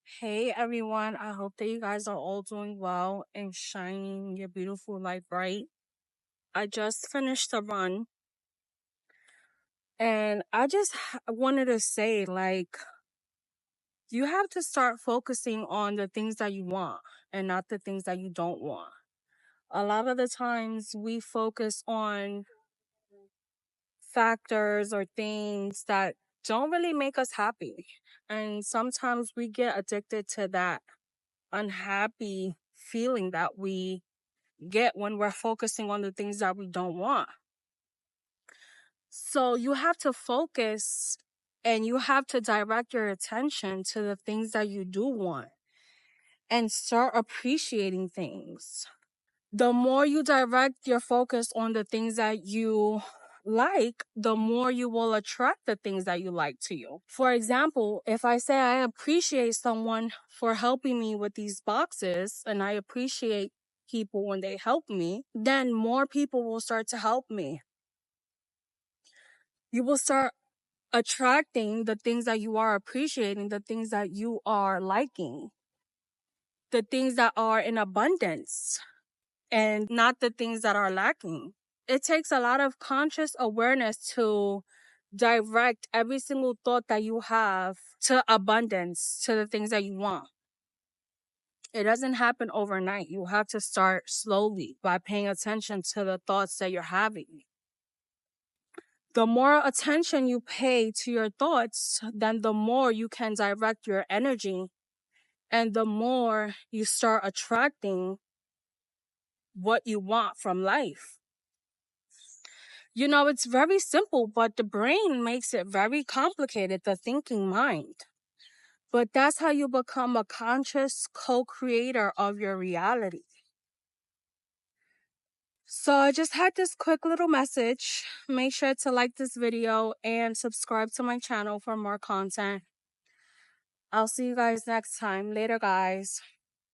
Hey everyone, I hope that you guys are all doing well and shining your beautiful light bright. I just finished a run and I just wanted to say, you have to start focusing on the things that you want and not the things that you don't want. A lot of the times we focus on factors or things that don't really make us happy. And sometimes we get addicted to that unhappy feeling that we get when we're focusing on the things that we don't want. So you have to focus and you have to direct your attention to the things that you do want and start appreciating things. The more you direct your focus on the things that you like, the more you will attract the things that you like to you. For example, if I say I appreciate someone for helping me with these boxes and I appreciate people when they help me, then more people will start to help me. You will start attracting the things that you are appreciating, the things that you are liking, the things that are in abundance, and not the things that are lacking. It takes a lot of conscious awareness to direct every single thought that you have to abundance, to the things that you want. It doesn't happen overnight. You have to start slowly by paying attention to the thoughts that you're having. The more attention you pay to your thoughts, then the more you can direct your energy and the more you start attracting what you want from life. You know, it's very simple, but the brain makes it very complicated, the thinking mind. But that's how you become a conscious co-creator of your reality. So I just had this quick little message. Make sure to like this video and subscribe to my channel for more content. I'll see you guys next time. Later, guys.